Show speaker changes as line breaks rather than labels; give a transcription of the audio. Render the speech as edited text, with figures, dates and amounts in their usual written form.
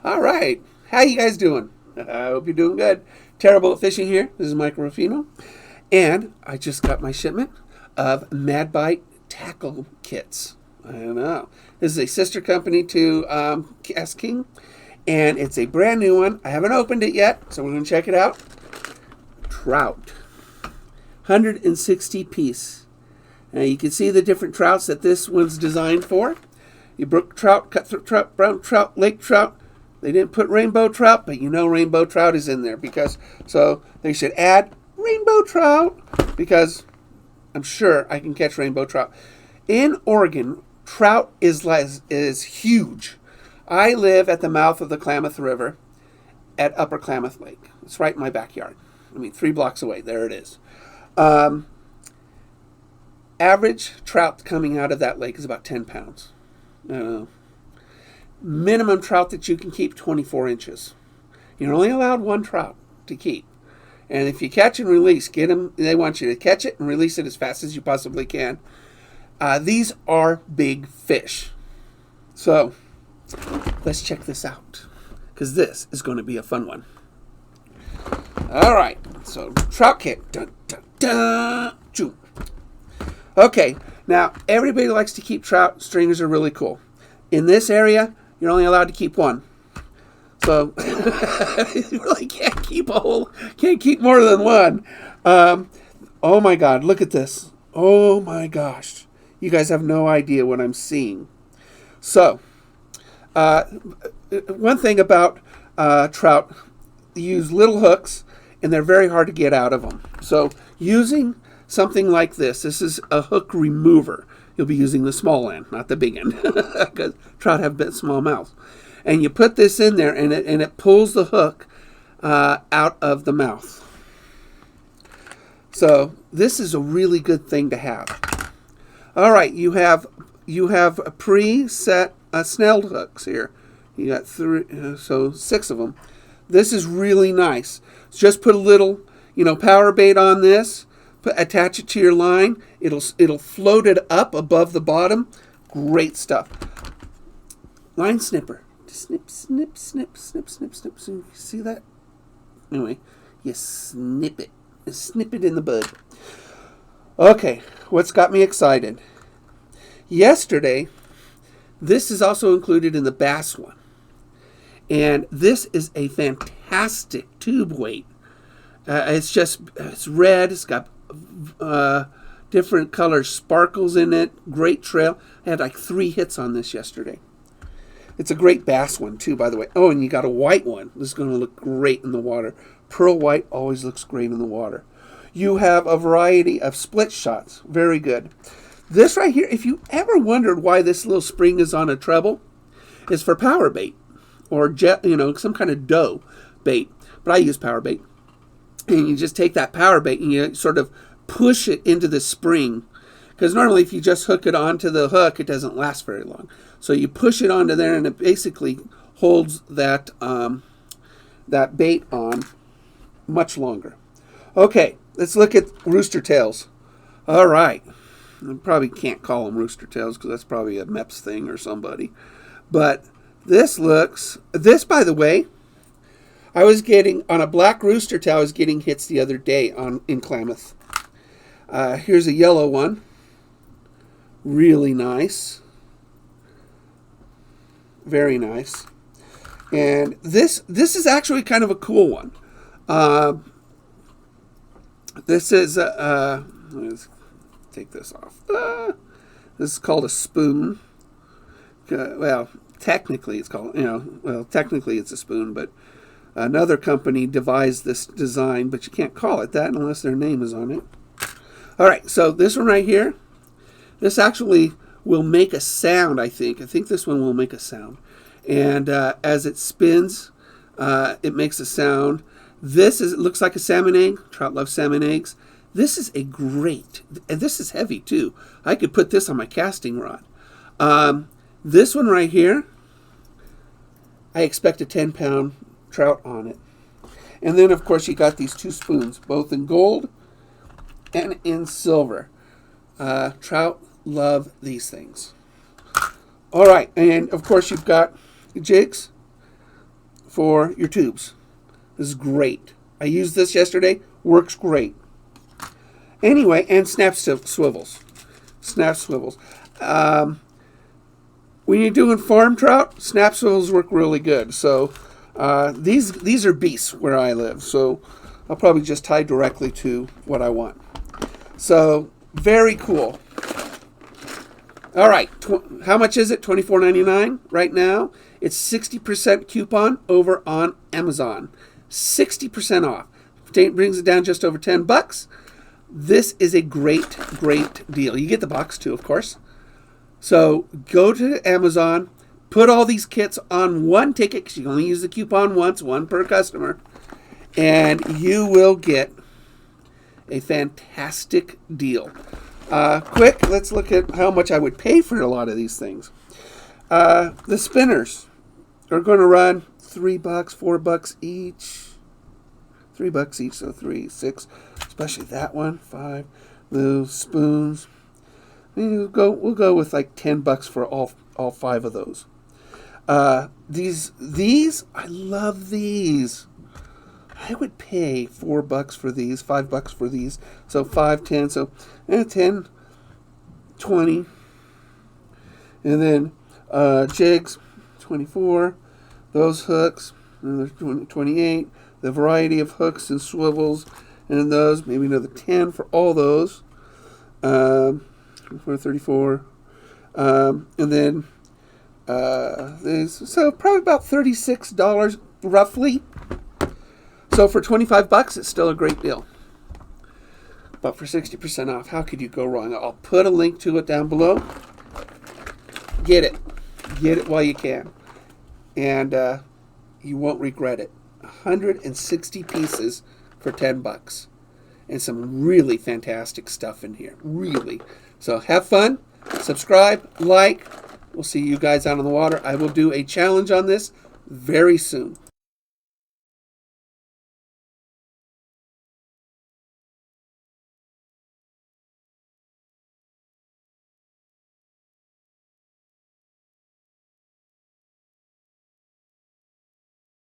All right. How you guys doing? I hope you're doing good. Terrible at fishing here. This is Mike Ruffino. And I just got my shipment of MadBite tackle kits. I don't know. This is a sister company to kastking. And it's a brand new one. I haven't opened it yet, so we're going to check it out. Trout. 160 piece. Now you can see the different trouts that this one's designed for. You brook trout, cutthroat trout, brown trout, lake trout. They didn't put rainbow trout, but you know rainbow trout is in there because so they should add rainbow trout because I'm sure I can catch rainbow trout. In Oregon, trout is huge. I live at the mouth of the Klamath River at Upper Klamath Lake. It's right in my backyard. I mean, 3 blocks away. There it is. Average trout coming out of that lake is about 10 pounds. Minimum trout that you can keep 24 inches. You're only allowed 1 trout to keep. And if you catch and release, get them. They want you to catch it and release it as fast as you possibly can. These are big fish. So let's check this out because this is going to be a fun one. All right, so trout kit. Dun, dun, dun, choo. Okay, now everybody likes to keep trout. Stringers are really cool. In this area, you're only allowed to keep 1. So you really can't keep more than 1. Oh my God, look at this. Oh my gosh. You guys have no idea what I'm seeing. So, one thing about trout, you use little hooks and they're very hard to get out of them. So using something like this is a hook remover. You'll be using the small end, not the big end, because trout have small mouths. And you put this in there, and it pulls the hook out of the mouth. So this is a really good thing to have. All right, you have a preset snelled hooks here. You got 6 of them. This is really nice. Just put a little, power bait on this. Attach it to your line. It'll float it up above the bottom. Great stuff. Line snipper. Snip, snip, snip, snip, snip, snip. So you see that? Anyway, you snip it. Snip it in the bud. Okay, what's got me excited? Yesterday, this is also included in the bass one. And this is a fantastic tube weight. It's red. It's got different color sparkles in it. Great trail. I had like 3 hits on this yesterday. It's a great bass one too, by the way. Oh, and you got a white one. This is going to look great in the water. Pearl white always looks great in the water. You have a variety of split shots. Very good. This right here, if you ever wondered why this little spring is on a treble, is for power bait or some kind of dough bait. But I use power bait. And you just take that power bait and you sort of push it into the spring. Because normally if you just hook it onto the hook, it doesn't last very long. So you push it onto there and it basically holds that bait on much longer. Okay, let's look at rooster tails. All right. I probably can't call them rooster tails because that's probably a MEPS thing or somebody. But this, by the way, I was getting, on a black rooster tail, I was getting hits the other day in Klamath. Here's a yellow one. Really nice. Very nice. And this is actually kind of a cool one. This is, let's take this off. This is called a spoon. Well, technically it's a spoon, but another company devised this design, but you can't call it that unless their name is on it. All right, so this one right here, this actually will make a sound, I think. I think this one will make a sound. And as it spins, it makes a sound. It looks like a salmon egg. Trout love salmon eggs. This is and this is heavy too. I could put this on my casting rod. This one right here, I expect a 10-pound trout on it. And then, of course, you got these 2 spoons, both in gold and in silver. Trout love these things. All right, and of course, you've got jigs. for your tubes. This is great. I used this yesterday. Works great. Anyway, and snap swivels. Snap swivels. When you're doing farm trout, snap swivels work really good. So these are beasts where I live. So I'll probably just tie directly to what I want. So very cool. All right, how much is it? $24.99 right now. It's 60% coupon over on Amazon. 60% off. Brings it down just over $10. This is a great, great deal. You get the box too, of course. So go to Amazon, put all these kits on one ticket, because you only use the coupon once, one per customer, and you will get a fantastic deal. Quick, let's look at how much I would pay for a lot of these things. The spinners are going to run $3, $4 each. $3 each, so 3, 6, especially that one, 5. Those spoons, we'll go with like $10 for all 5 of those. These I love these. I would pay $4 for these, $5 for these, so 5, 10, so 10, 20, and then jigs, 24. Those hooks, another 28. The variety of hooks and swivels, and those, maybe another 10 for all those, for 34, and then so probably about $36 roughly. So for $25, it's still a great deal. But for 60% off, how could you go wrong? I'll put a link to it down below. Get it while you can, and you won't regret it. 160 pieces for $10, and some really fantastic stuff in here, really. So have fun, subscribe, like. We'll see you guys out on the water. I will do a challenge on this very soon.